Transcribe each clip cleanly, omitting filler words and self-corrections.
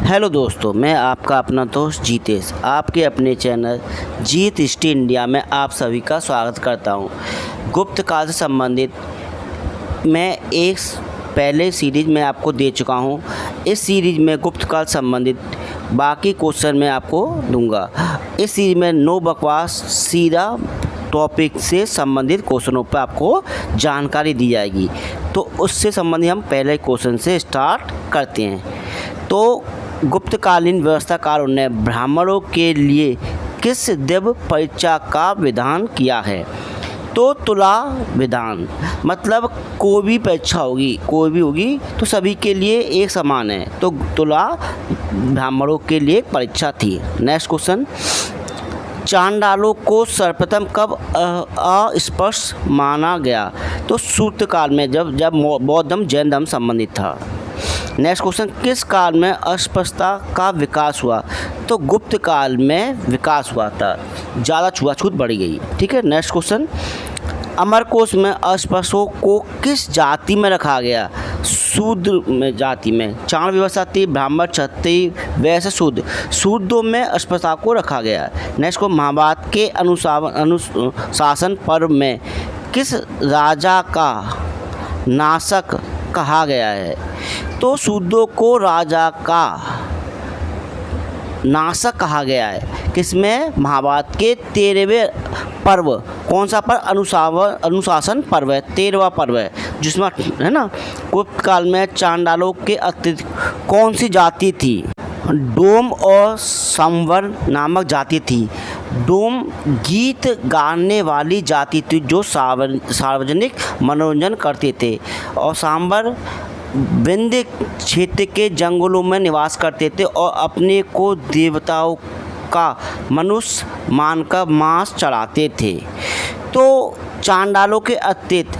Hello दोस्तों, मैं आपका अपना दोस्त जीतेश आपके अपने चैनल जीत हिस्ट्री इंडिया में आप सभी का स्वागत करता हूं। गुप्त काल से संबंधित मैं एक पहले सीरीज़ में आपको दे चुका हूं। इस सीरीज़ में गुप्त काल संबंधित बाकी क्वेश्चन मैं आपको दूंगा। इस सीरीज़ में नो बकवास, सीधा टॉपिक से संबंधित क्वेश्चनों पर आपको जानकारी दी जाएगी। तो उससे संबंधित हम पहले क्वेश्चन से स्टार्ट करते हैं। तो गुप्तकालीन व्यवस्थाकारों ने ब्राह्मणों के लिए किस दिव्य परीक्षा का विधान किया है? तो तुला विधान, मतलब कोई भी परीक्षा होगी, कोई भी होगी तो सभी के लिए एक समान है। तो तुला ब्राह्मणों के लिए एक परीक्षा थी। नेक्स्ट क्वेश्चन, चांडालों को सर्वप्रथम कब अस्पृश्य माना गया? तो सूत्र काल में, जब बौद्ध धर्म जैन धर्म संबंधित था। नेक्स्ट क्वेश्चन, किस काल में अस्पृश्यता का विकास हुआ? तो गुप्त काल में विकास हुआ था, ज़्यादा छुआछूत बढ़ी गई। ठीक है। नेक्स्ट क्वेश्चन, अमरकोश में अस्पृश्यों को किस जाति में रखा गया? शूद्र में जाति में। चाण व्यवस्था थी, ब्राह्मण, क्षत्रिय, वैश्य, शूद्र। शूद्रों में अस्पृश्यता को रखा गया। नेक्स्ट को, महाभारत के अनुशासन पर्व में किस राजा का नाशक कहा गया है? तो शूद्रों को राजा का नाशक कहा गया है। किसमें? महाभारत के 13वें पर्व। कौन सा पर्व? अनुशासन पर्व है, 13वां पर्व है जिसमें, है ना। गुप्त काल में चांडालों के अतिरिक्त कौन सी जाति थी? डोम और संवर नामक जाति थी। डोम गीत गाने वाली जाति थी जो सार्वजनिक मनोरंजन करते थे, और सांबर विंध्य क्षेत्र के जंगलों में निवास करते थे और अपने को देवताओं का मनुष्य मानकर मांस चढ़ाते थे। तो चांडालों के अतिरिक्त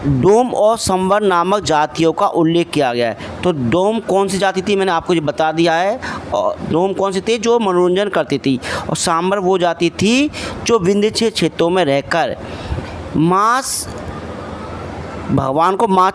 डोम और संवर नामक जातियों का उल्लेख किया गया है। तो डोम कौन सी जाति थी, मैंने आपको ये बता दिया है। और डोम कौन सी थी? जो मनोरंजन करती थी। और सांबर वो जाति थी जो विंध्य क्षेत्रों में रहकर मांस, भगवान को मांस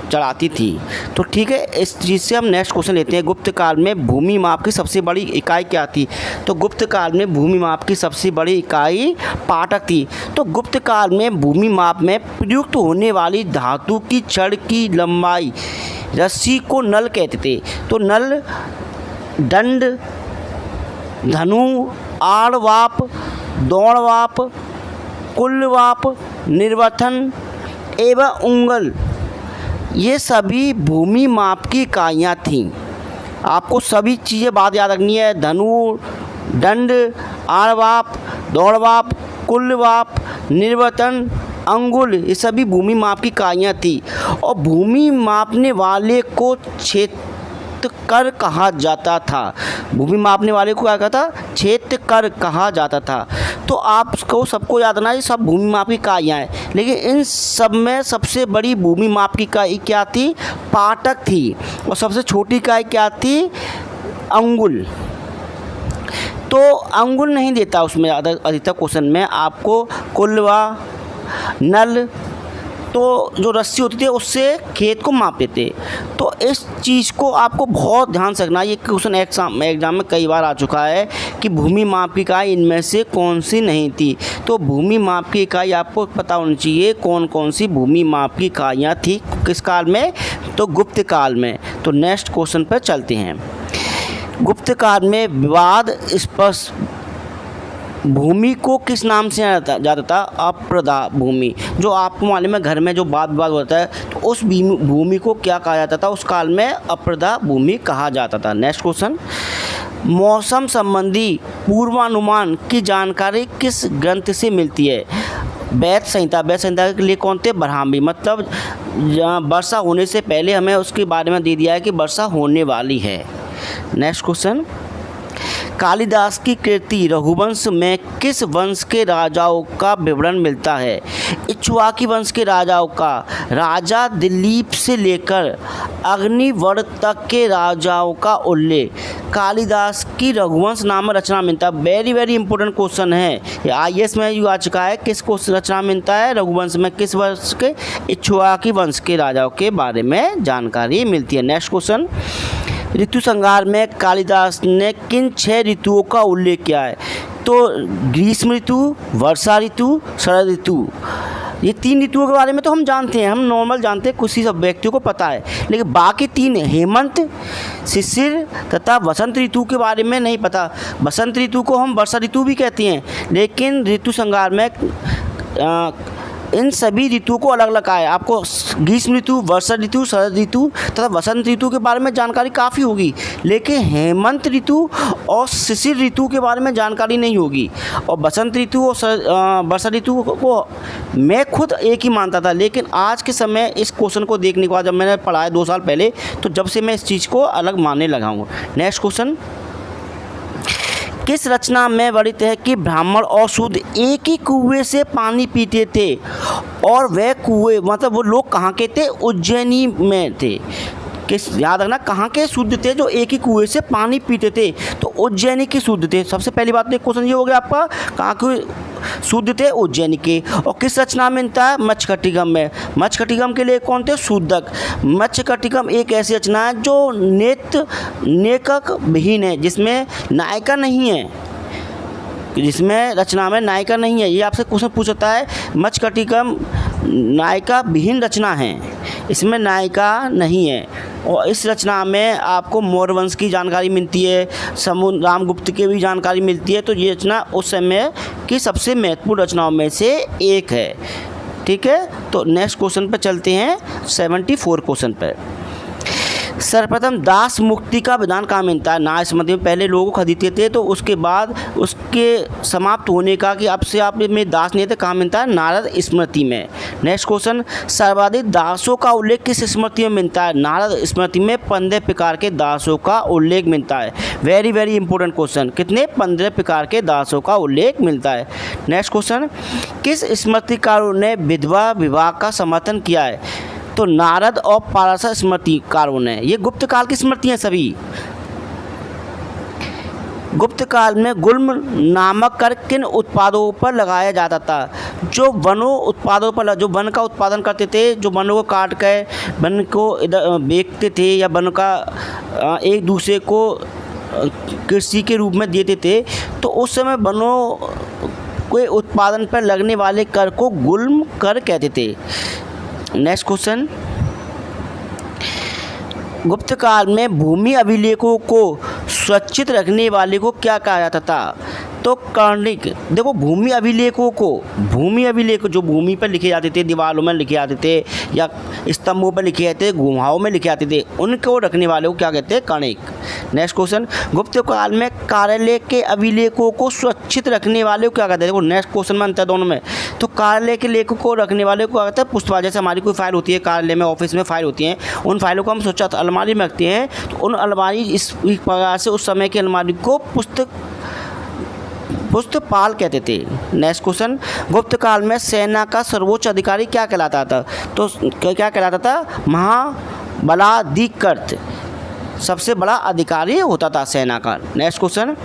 चढ़ाती थी। तो ठीक है, इस चीज़ से हम नेक्स्ट क्वेश्चन लेते हैं। गुप्त काल में भूमि माप की सबसे बड़ी इकाई क्या थी? तो गुप्त काल में भूमि माप की सबसे बड़ी इकाई पाटक थी। तो गुप्त काल में भूमि माप में प्रयुक्त होने वाली धातु की छड़ की लंबाई रस्सी को नल कहते थे। तो नल, दंड, धनु, आड़वाप, दौड़वाप, कुलवाप, निर्वथन एवं उंगल, ये सभी भूमि माप की इकाइयाँ थीं। आपको सभी चीज़ें बात याद रखनी है। धनु, दंड, आड़वाप, दौड़वाप, कुलवाप, निर्वतन, अंगुल, ये सभी भूमि माप की इकाइयाँ थी। और भूमि मापने वाले को क्षेत्रकर कहा जाता था। भूमि मापने वाले को क्या कहता? क्षेत्रकर कहा जाता था। तो आपको सबको याद रखना, ये सब भूमि माप की इकाइयाँ हैं, लेकिन इन सब में सबसे बड़ी भूमि माप की इकाई क्या थी? पाटक थी। और सबसे छोटी इकाई क्या थी? अंगुल। तो अंगुल नहीं देता उसमें अधिकतर क्वेश्चन में आपको। कुलवा, नल, तो जो रस्सी होती थी उससे खेत को मापते थे। तो इस चीज़ को आपको बहुत ध्यान से रखना। ये क्वेश्चन एग्जाम में कई बार आ चुका है कि भूमि माप की इकाई इनमें से कौन सी नहीं थी। तो भूमि माप की इकाई आपको पता होनी चाहिए कौन कौन सी भूमि माप की इकाइयाँ थी किस काल में? तो गुप्त काल में। तो नेक्स्ट क्वेश्चन पर चलते हैं। गुप्त काल में विवाद स्पर्श भूमि को किस नाम से जाता था? अप्रदा भूमि। जो आपको मालूम है, घर में जो वाद विवाद होता है तो उस भूमि को क्या कहा जाता था? उस काल में अप्रदा भूमि कहा जाता था। नेक्स्ट क्वेश्चन, मौसम संबंधी पूर्वानुमान की जानकारी किस ग्रंथ से मिलती है? वेद संहिता। वेद संहिता के लिए कौन थे? ब्राह्मी। मतलब वर्षा होने से पहले हमें उसके बारे में दे दिया है कि वर्षा होने वाली है। नेक्स्ट क्वेश्चन, कालिदास की कृति रघुवंश में किस वंश के राजाओं का विवरण मिलता है? इक्ष्वाकु वंश के राजाओं का। राजा दिलीप से लेकर अग्निवर्ण तक के राजाओं का उल्लेख कालिदास की रघुवंश नामक रचना मिलता है। वेरी वेरी इंपॉर्टेंट क्वेश्चन है, IAS में यू आ चुका है। किस रचना मिलता है? रघुवंश में किस वंश के? इक्ष्वाकु वंश के राजाओं के बारे में जानकारी मिलती है। नेक्स्ट क्वेश्चन, ऋतु संहार में कालिदास ने किन 6 ऋतुओं का उल्लेख किया है? तो ग्रीष्म ऋतु, वर्षा ऋतु, शरद ऋतु, ये 3 ऋतुओं के बारे में तो हम जानते हैं, हम नॉर्मल जानते हैं, कुछ ही सब व्यक्तियों को पता है, लेकिन बाकी 3 हेमंत, शिशिर तथा वसंत ऋतु के बारे में नहीं पता। वसंत ऋतु को हम वर्षा ऋतु भी कहते हैं, लेकिन ऋतु संहार में इन सभी ऋतुओं को अलग अलग कहा है। आपको ग्रीष्म ऋतु, वर्षा ऋतु, शरद ऋतु तथा वसंत ऋतु के बारे में जानकारी काफ़ी होगी, लेकिन हेमंत ऋतु और शिशिर ऋतु के बारे में जानकारी नहीं होगी। और वसंत ऋतु और वर्षा ऋतु को मैं खुद एक ही मानता था, लेकिन आज के समय इस क्वेश्चन को देखने के बाद, जब मैंने पढ़ा है 2 साल पहले, तो जब से मैं इस चीज़ को अलग मानने लगा हूँ। नेक्स्ट क्वेश्चन, किस रचना में वर्णित है कि ब्राह्मण और शूद्र एक ही कुएं से पानी पीते थे, और वह कुएं मतलब वो लोग कहाँ के थे? उज्जैनी में थे। किस, याद रखना, कहाँ के शुद्ध थे जो एक ही कुएं से पानी पीते थे? तो उज्जैनी के शुद्ध थे। सबसे पहली बात तो क्वेश्चन ये हो गया आपका, कहाँ के शुद्ध थे? उज्जैनी के। और किस रचना में मिलता है? मत्स्यकटिकम में। मत्स्यकटिकम के लिए कौन थे? शूद्रक। मत्स्यकटिकम एक ऐसी रचना है जो नेकक विहीन है, जिसमें नायिका नहीं है, जिसमें रचना में नायिका नहीं है। ये आपसे क्वेश्चन पूछता है, मत्स्यकटिकम नायिका विहीन रचना है, इसमें नायिका नहीं है। और इस रचना में आपको मौर्य वंश की जानकारी मिलती है, रामगुप्त की भी जानकारी मिलती है। तो ये रचना उस समय की सबसे महत्वपूर्ण रचनाओं में से एक है। ठीक है, तो नेक्स्ट क्वेश्चन पर चलते हैं, 74 क्वेश्चन पर। सर्वप्रथम दास मुक्ति का विधान कहाँ मिलता है? नाथ स्मृति में पहले लोगों को खरीदते थे, तो उसके बाद उसके समाप्त होने का कि अब से आप में दास नहीं थे, कहाँ मिलता है? नारद स्मृति में। नेक्स्ट क्वेश्चन, सर्वाधिक दासों का उल्लेख किस स्मृति में मिलता है? नारद स्मृति में 15 प्रकार के दासों का उल्लेख मिलता है। वेरी वेरी इंपॉर्टेंट क्वेश्चन, कितने? 15 प्रकार के दासों का उल्लेख मिलता है। नेक्स्ट क्वेश्चन, किस स्मृतिकारों ने विधवा विवाह का समर्थन किया है? तो नारद और पाराशर स्मृतिकारों ने। ये गुप्त काल की स्मृति हैं सभी। गुप्त काल में गुल्म नामक कर किन उत्पादों पर लगाया जाता था? जो वनों उत्पादों पर, जो वन का उत्पादन करते थे, जो वनों को काट कर वन को इधर बेचते थे, या वन का एक दूसरे को कृषि के रूप में देते थे, तो उस समय वनों के उत्पादन पर लगने वाले कर को गुल्म कर कहते थे। नेक्स्ट क्वेश्चन, गुप्त काल में भूमि अभिलेखों को सुरक्षित रखने वाले को क्या कहा जाता था? तो कर्णिक। देखो, भूमि अभिलेख जो भूमि पर लिखे जाते थे, दीवारों में लिखे जाते थे, या स्तंभों पर लिखे जाते थे, गुहाओं में लिखे जाते थे, उनको रखने वाले को क्या कहते हैं? कर्णिक। नेक्स्ट क्वेश्चन, गुप्त काल में कार्यालय के अभिलेखों को सुरक्षित रखने वाले को क्या कहते हैं? देखो, नेक्स्ट क्वेश्चन में अंतर है दोनों में। तो कार्यालय के लेखों को रखने वाले को क्या कहते हैं? पुस्तक। जैसे हमारी कोई फाइल होती है कार्यालय में, ऑफिस में फाइल होती हैं, उन फाइलों को हम सुरक्षित अलमारी में रखते हैं, तो उन अलमारी इस प्रकार से उस समय की अलमारी को पुस्तपाल कहते थे। नेक्स्ट क्वेश्चन, गुप्त काल में सेना का सर्वोच्च अधिकारी क्या कहलाता था? तो क्या कहलाता था? महाबलाधिकृत, सबसे बड़ा अधिकारी होता था सेना का। नेक्स्ट क्वेश्चन,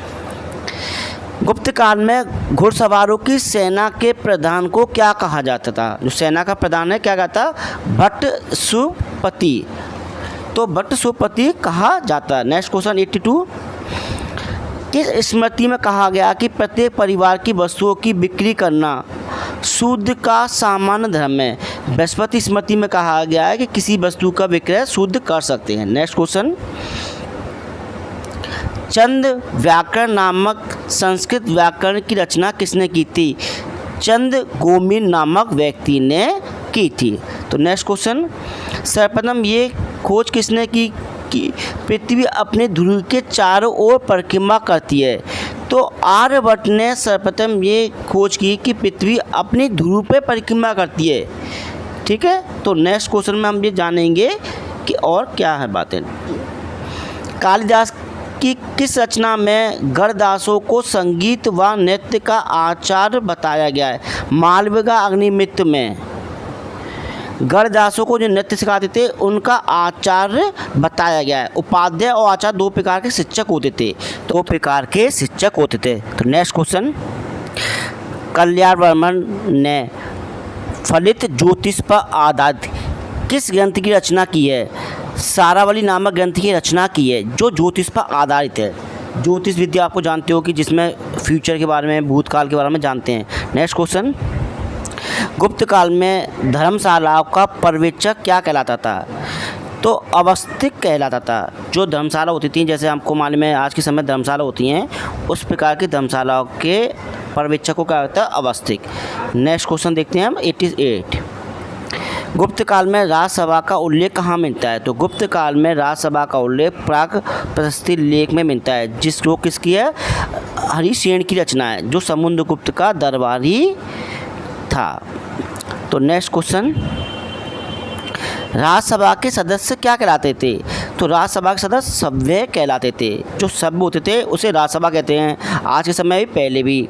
गुप्त काल में घुड़सवारों की सेना के प्रधान को क्या कहा जाता था? जो सेना का प्रधान है, क्या कहता? भट्टसुपति। तो भट्टसुपति कहा जाता। नेक्स्ट क्वेश्चन 82, किस स्मृति में कहा गया कि प्रत्येक परिवार की वस्तुओं की बिक्री करना शूद्र का सामान्य धर्म है? बृहस्पति स्मृति में कहा गया है कि किसी वस्तु का विक्रय शूद्र कर सकते हैं। नेक्स्ट क्वेश्चन, चंद व्याकरण नामक संस्कृत व्याकरण की रचना किसने की थी? चंद गोमिन नामक व्यक्ति ने की थी। तो नेक्स्ट क्वेश्चन, सर्वप्रथम ये खोज किसने की कि पृथ्वी अपने ध्रुव के चारों ओर परिक्रमा करती है? तो आर्यभट्ट ने सर्वप्रथम ये खोज की कि पृथ्वी अपने ध्रुव पे परिक्रमा करती है। ठीक है, तो नेक्स्ट क्वेश्चन में हम ये जानेंगे कि और क्या है बातें। कालिदास की किस रचना में गणदासों को संगीत व नृत्य का आचार्य बताया गया है? मालविका अग्निमित्र में गणदासों को जो नृत्य सिखाते थे उनका आचार्य बताया गया है। उपाध्याय और आचार्य 2 प्रकार के शिक्षक होते थे, 2 प्रकार के शिक्षक होते थे। तो नेक्स्ट क्वेश्चन, कल्याणवर्मन ने फलित ज्योतिष पर आधारित किस ग्रंथ की रचना की है? सारावली नामक ग्रंथ की रचना की है जो ज्योतिष पर आधारित है। ज्योतिष विद्या आपको जानते हो कि जिसमें फ्यूचर के बारे में, भूतकाल के बारे में जानते हैं। नेक्स्ट क्वेश्चन, गुप्त काल में धर्मशालाओं का पर्यवेक्षक क्या कहलाता था? तो अवस्थिक कहलाता था। जो धर्मशाला होती थी, जैसे हमको मालूम है आज के समय धर्मशाला होती हैं, उस प्रकार की धर्मशालाओं के पर्यवेक्षकों का होता है अवस्थिक। नेक्स्ट क्वेश्चन देखते हैं हम 88। गुप्त काल में राजसभा का उल्लेख कहाँ मिलता है? तो गुप्त काल में राजसभा का उल्लेख प्राग प्रशस्ति लेख में मिलता है, जिसको किसकी है? हरिसेन की रचना है, जो समुद्रगुप्त का दरबारी था। तो नेक्स्ट क्वेश्चन, राज्यसभा के सदस्य क्या कहलाते थे? तो राज्यसभा के सदस्य सभ्य कहलाते थे। जो सभ्य होते थे उसे राज्यसभा कहते हैं, आज के समय भी, पहले भी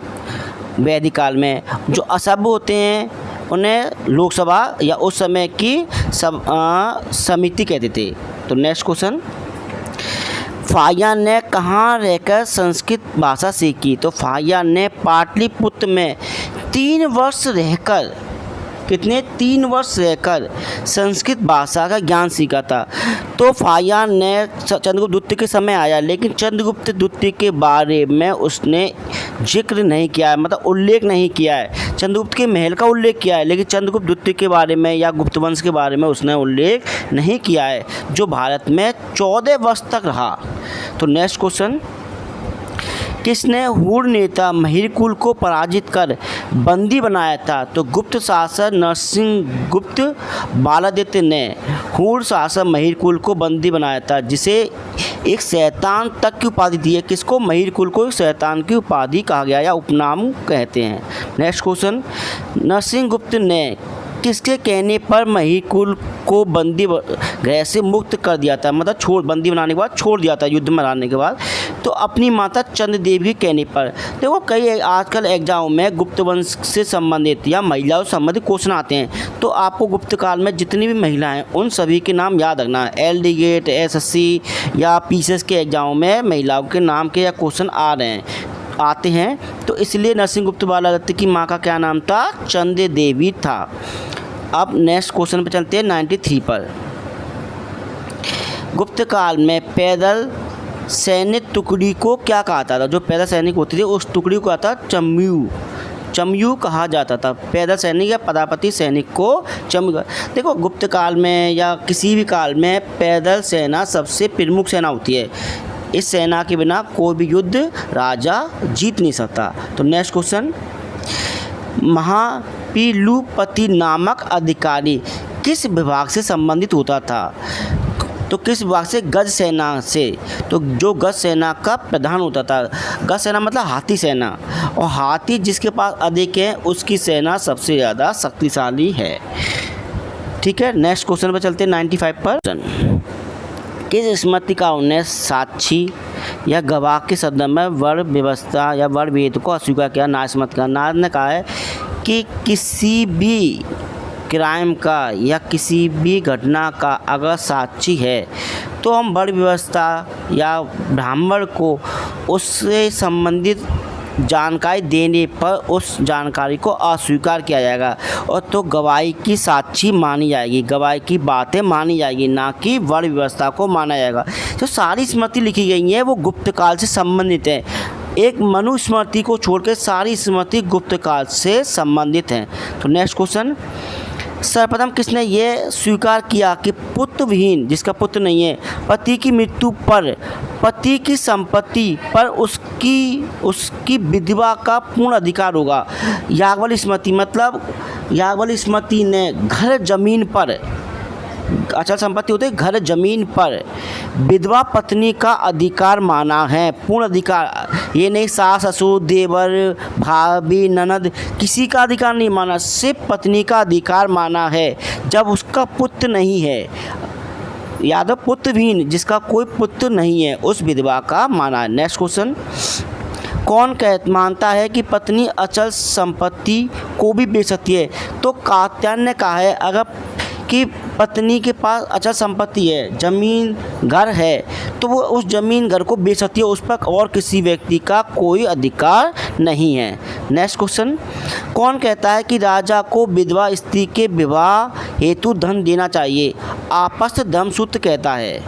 वैदिक काल में। जो असभ्य होते हैं उन्हें लोकसभा या उस समय की समिति कहते थे। तो नेक्स्ट क्वेश्चन, फाहियान ने कहाँ रहकर संस्कृत भाषा सीखी? तो फाहियान ने पाटलिपुत्र में 3 वर्ष रहकर, कितने? 3 वर्ष रहकर संस्कृत भाषा का ज्ञान सीखा था। तो फाहियान ने चंद्रगुप्त द्वितीय के समय आया, लेकिन चंद्रगुप्त द्वितीय के बारे में उसने जिक्र नहीं किया है, मतलब उल्लेख नहीं किया है। चंद्रगुप्त के महल का उल्लेख किया है, लेकिन चंद्रगुप्त द्वितीय के बारे में या गुप्त वंश के बारे में उसने उल्लेख नहीं किया है, जो भारत में 14 वर्ष तक रहा। तो नेक्स्ट क्वेश्चन, किसने हुर नेता महिरकुल को पराजित कर बंदी बनाया था? तो गुप्त शासक नरसिंहगुप्त बालादित्य ने हुर शासक महिरकुल को बंदी बनाया था, जिसे एक शैतान तक की उपाधि दी है। किसको? महिरकुल को एक शैतान की उपाधि कहा गया या उपनाम कहते हैं। नेक्स्ट क्वेश्चन, नरसिंहगुप्त ने किसके कहने पर महिरकुल को बंदी गृह से मुक्त कर दिया था? मतलब बंदी बनाने के बाद छोड़ दिया था, युद्ध में हराने के बाद। तो अपनी माता चंद्रदेवी के कहने पर। देखो कई आजकल एग्जाम में गुप्त वंश से संबंधित या महिलाओं से संबंधित क्वेश्चन आते हैं, तो आपको गुप्त काल में जितनी भी महिलाएं उन सभी के नाम याद रखना है। LD गेट, SSC या PCS के एग्जाम में महिलाओं के नाम के या क्वेश्चन आते हैं, तो इसलिए नरसिंहगुप्त बालादित्य की माँ का क्या नाम था? चंद्रदेवी था। अब नेक्स्ट क्वेश्चन पे चलते हैं 93 पर। गुप्त काल में पैदल सैनिक टुकड़ी को क्या कहा था? जो पैदल सैनिक होती थी उस टुकड़ी को आता चमयू कहा जाता था। पैदल सैनिक या पदापति सैनिक को चमयू। देखो गुप्त काल में या किसी भी काल में पैदल सेना सबसे प्रमुख सेना होती है। इस सेना के बिना कोई भी युद्ध राजा जीत नहीं सकता। तो नेक्स्ट क्वेश्चन, महापिलुपति नामक अधिकारी किस विभाग से संबंधित होता था? तो किस विभाग से? गज सेना से। तो जो गज सेना का प्रधान होता था, गज सेना मतलब हाथी सेना, और हाथी जिसके पास अधिक है उसकी सेना सबसे ज़्यादा शक्तिशाली है। ठीक है, नेक्स्ट क्वेश्चन पर चलते हैं 95 पर। किस स्मृतिकारों ने साक्षी या गवाह के शब्द में वर्ण व्यवस्था या वर्ण भेद को अस्वीकार किया? नारद स्मृतिकार। नारद ने कहा है कि किसी भी क्राइम का या किसी भी घटना का अगर साक्षी है तो हम वर्ण व्यवस्था या ब्राह्मण को उससे संबंधित जानकारी देने पर उस जानकारी को अस्वीकार किया जाएगा, और तो गवाही की साक्षी मानी जाएगी, गवाही की बातें मानी जाएगी, ना कि वर्ण व्यवस्था को माना जाएगा। तो सारी स्मृति लिखी गई हैं वो गुप्त काल से संबंधित है। एक मनुस्मृति को छोड़कर सारी स्मृति गुप्त काल से संबंधित हैं। तो नेक्स्ट क्वेश्चन, सर्वप्रथम किसने ये स्वीकार किया कि पुत्र विहीन, जिसका पुत्र नहीं है, पति की मृत्यु पर पति की संपत्ति पर उसकी विधवा का पूर्ण अधिकार होगा? याज्ञवल्क्य स्मृति। मतलब याज्ञवल्क्य स्मृति ने घर जमीन पर, अचल संपत्ति होते घर जमीन पर विधवा पत्नी का अधिकार माना है, पूर्ण अधिकार। ये नहीं सास ससुर देवर भाभी ननद किसी का अधिकार नहीं माना, सिर्फ पत्नी का अधिकार माना है जब उसका पुत्र नहीं है। यादव पुत्रहीन, जिसका कोई पुत्र नहीं है, उस विधवा का माना है। नेक्स्ट क्वेश्चन, कौन मानता है कि पत्नी अचल संपत्ति को भी बेच सकती है? तो कात्यायन ने कहा है अगर कि पत्नी के पास अचल संपत्ति है, ज़मीन घर है, तो वो उस ज़मीन घर को बेच सकती है, उस पर और किसी व्यक्ति का कोई अधिकार नहीं है। नेक्स्ट क्वेश्चन, कौन कहता है कि राजा को विधवा स्त्री के विवाह हेतु धन देना चाहिए? आपस्त धर्मसूत्र कहता है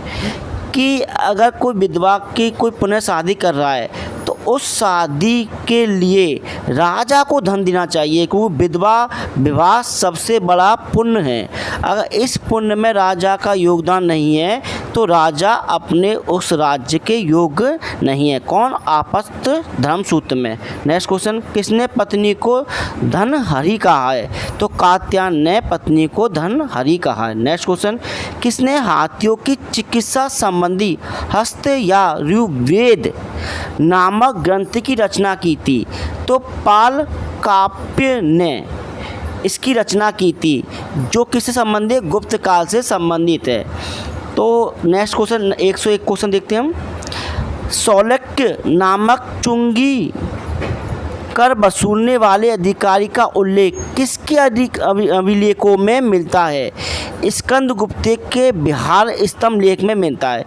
कि अगर कोई विधवा की कोई पुनः शादी कर रहा है तो उस शादी के लिए राजा को धन देना चाहिए, क्योंकि विधवा विवाह सबसे बड़ा पुण्य है। अगर इस पुण्य में राजा का योगदान नहीं है तो राजा अपने उस राज्य के योग्य नहीं है। कौन? आपस्त धर्मसूत्र में। नेक्स्ट क्वेश्चन, किसने पत्नी को धनहरि कहा है? तो कात्यायन ने पत्नी को धनहरि कहा है। नेक्स्ट क्वेश्चन, किसने हाथियों की चिकित्सा संबंधी हस्त या ऋग्वेद नामक ग्रंथ की रचना की थी? तो पाल काव्य ने इसकी रचना की थी, जो किससे संबंधित? गुप्त काल से संबंधित है। तो नेक्स्ट क्वेश्चन 101 क्वेश्चन देखते हैं हम। सौलक्य नामक चुंगी कर वसूलने वाले अधिकारी का उल्लेख किसके अभिलेखों में मिलता है? स्कंद गुप्त के बिहार स्तंभ लेख में मिलता है।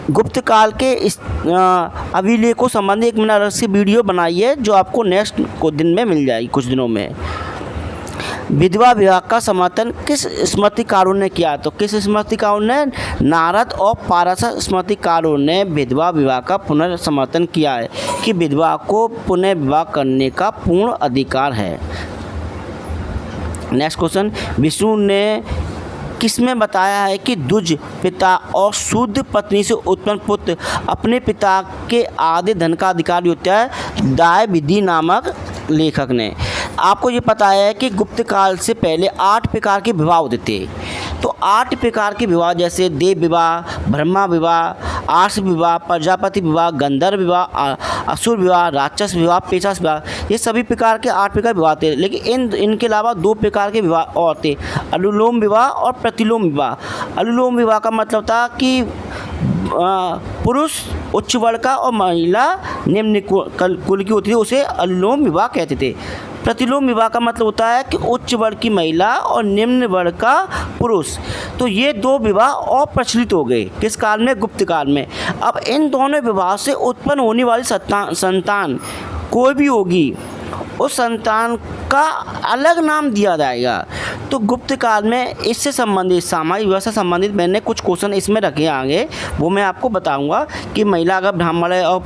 गुप्त काल के इस अभिलेखों संबंधी एक मैंने अलग से वीडियो बनाई है, जो आपको नेक्स्ट दिन में मिल जाएगी, कुछ दिनों में। विधवा विवाह का समर्थन किस स्मृतिकारों ने किया? तो किस स्मृतिकारों ने? नारद और पारसा स्मृतिकारों ने विधवा विवाह का पुनर्समर्थन किया है कि विधवा को पुनः विवाह करने का पूर्ण अधिकार है। नेक्स्ट क्वेश्चन, विष्णु ने किसमें बताया है कि द्विज पिता और शुद्ध पत्नी से उत्पन्न पुत्र अपने पिता के आधे धन का अधिकारी होता है? दाय विधि नामक लेखक ने। आपको ये पता है कि गुप्त काल से पहले 8 प्रकार के विवाह होते थे। तो 8 प्रकार के विवाह जैसे देव विवाह, ब्रह्मा विवाह, आर्ष विवाह, प्रजापति विवाह, गंधर्व विवाह, असुर विवाह, राक्षस विवाह, पेशाच विवाह, ये सभी प्रकार के 8 प्रकार विवाह थे। लेकिन इनके अलावा 2 प्रकार के विवाह और थे, अनुलोम विवाह और प्रतिलोम विवाह। अनुलोम विवाह का मतलब था कि पुरुष उच्च वर्ग का और महिला निम्न कुल की होती थी, उसे अनुलोम विवाह कहते थे। प्रतिलोम विवाह का मतलब होता है कि उच्च वर्ग की महिला और निम्न वर्ग का पुरुष। तो ये 2 विवाह और प्रचलित हो गए किस काल में? गुप्त काल में। अब इन दोनों विवाह से उत्पन्न होने वाली संतान कोई भी होगी, उस संतान का अलग नाम दिया जाएगा। तो गुप्त काल में इससे संबंधित सामाजिक व्यवस्था संबंधित मैंने कुछ क्वेश्चन इसमें रखे हैं आगे, वो मैं आपको बताऊंगा कि महिला अगर ब्राह्मण है और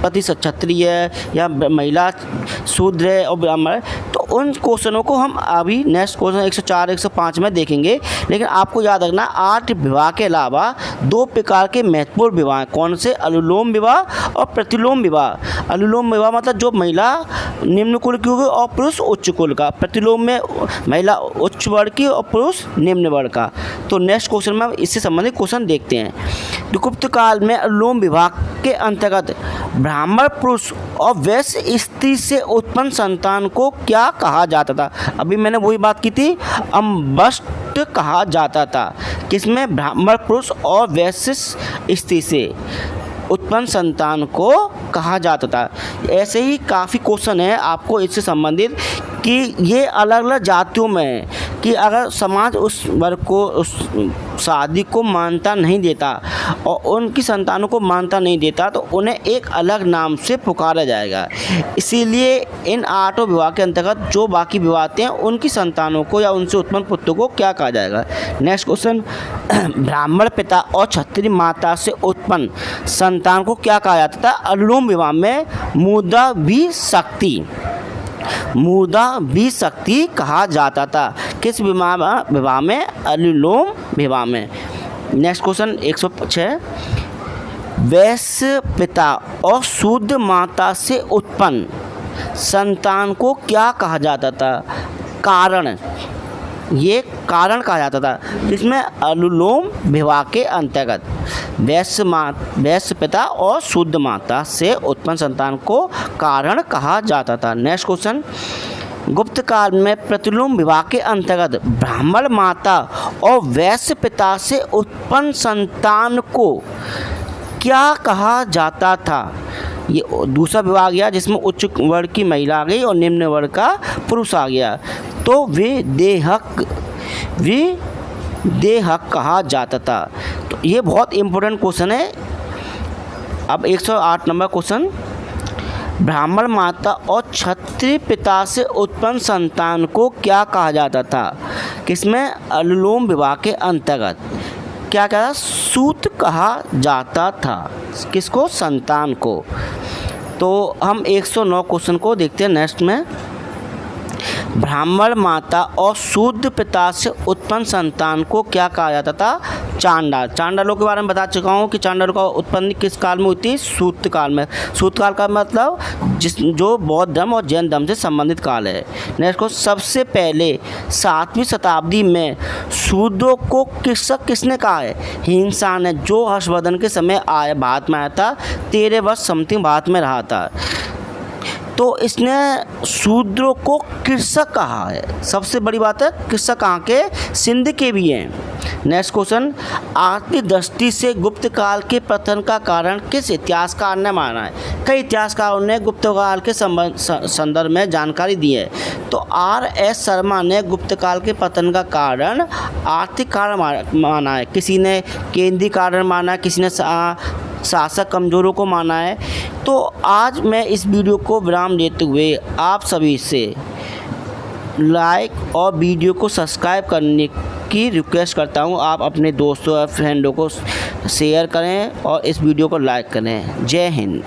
पति क्षत्रिय है या महिला शूद्र है और ब्राह्मण है, तो उन क्वेश्चनों को हम अभी नेक्स्ट क्वेश्चन 104 105 में देखेंगे। लेकिन आपको याद रखना 8 विवाह के अलावा 2 प्रकार के महत्वपूर्ण विवाह हैं। कौन से? अनुलोम विवाह और प्रतिलोम विवाह। अनुलोम विवाह मतलब जो महिला निम्न कुल की होगी और पुरुष उच्च कुल का। प्रतिलोम में महिला उच्च वर्ग की और पुरुष निम्न वर्ग का। तो नेक्स्ट क्वेश्चन में इससे संबंधित क्वेश्चन देखते हैं। तो गुप्त काल में अनुलोम विवाह के अंतर्गत ब्राह्मण पुरुष और वैश्य स्त्री से उत्पन्न संतान को क्या कहा जाता था? अभी मैंने वही बात की थी, अम्बष्ट कहा जाता था। किसमें? ब्राह्मण पुरुष और वैश्य स्त्री से उत्पन्न संतान को कहा जाता था। ऐसे ही काफ़ी क्वेश्चन है आपको इससे संबंधित कि ये अलग अलग जातियों में है कि अगर समाज उस वर्ग को उस शादी को मान्यता नहीं देता और उनकी संतानों को मान्यता नहीं देता तो उन्हें एक अलग नाम से पुकारा जाएगा। इसीलिए इन 8 विवाह के अंतर्गत जो बाकी विवाह हैं उनकी संतानों को या उनसे उत्पन्न पुत्र को क्या कहा जाएगा? नेक्स्ट क्वेश्चन, ब्राह्मण पिता और क्षत्रिय माता से उत्पन्न संतान को क्या कहा जाता था? अनुलोम विवाह में मुदा भी शक्ति कहा जाता था। किस विवाह में? अनुलोम विवाह में। नेक्स्ट क्वेश्चन 106, वैश्य पिता और शूद्र माता से उत्पन्न संतान को क्या कहा जाता था? कारण। ये कारण कहा जाता था, जिसमें अनुलोम विवाह के अंतर्गत वैश्य पिता और शूद्र माता से उत्पन्न संतान को कारण कहा जाता था। नेक्स्ट क्वेश्चन, गुप्त काल में प्रतिलोम विवाह के अंतर्गत ब्राह्मण माता और वैश्य पिता से उत्पन्न संतान को क्या कहा जाता था? ये दूसरा विवाह आ गया जिसमें उच्च वर्ग की महिला आ गई और निम्न वर्ग का पुरुष आ गया, तो वे देहक कहा जाता था। तो ये बहुत इम्पोर्टेंट क्वेश्चन है। अब 108 नंबर क्वेश्चन, ब्राह्मण माता और क्षत्रिय पिता से उत्पन्न संतान को क्या कहा जाता था? किसमें? अनुलोम विवाह के अंतर्गत क्या कहा? सूत कहा जाता था। किसको? संतान को। तो हम 109 क्वेश्चन को देखते हैं नेक्स्ट में। ब्राह्मण माता और शूद्र पिता से उत्पन्न संतान को क्या कहा जाता था? चांडाल। चांडालों के बारे में बता चुका हूँ कि चांडालों का उत्पत्ति किस काल में हुई थी? सूत काल में। सूत काल का मतलब जो बौद्ध धर्म और जैन धर्म से संबंधित काल है। नेक्स्ट को, सबसे पहले 7वीं शताब्दी में शूद्रों को कृषक किसने कहा है? हिंसा ने, जो हर्षवर्धन के समय आया, भारत में आया था, 13 वर्ष समथिंग भारत में रहा था, तो इसने शूद्रों को कृषक कहा है। सबसे बड़ी बात है, कृषक कहाँ के? सिंध के भी हैं। नेक्स्ट क्वेश्चन, आर्थिक दृष्टि से गुप्त काल के पतन का कारण किस इतिहासकार ने माना है? कई इतिहासकारों ने गुप्त काल के संदर्भ में जानकारी दी है। तो R.S. शर्मा ने गुप्त काल के पतन का कारण आर्थिक कारण माना है, किसी ने केंद्रीय कारण माना, किसी ने शासक कमजोरों को माना है। तो आज मैं इस वीडियो को विराम देते हुए आप सभी से लाइक और वीडियो को सब्सक्राइब करने की रिक्वेस्ट करता हूं। आप अपने दोस्तों और फ्रेंडों को शेयर करें और इस वीडियो को लाइक करें। जय हिंद।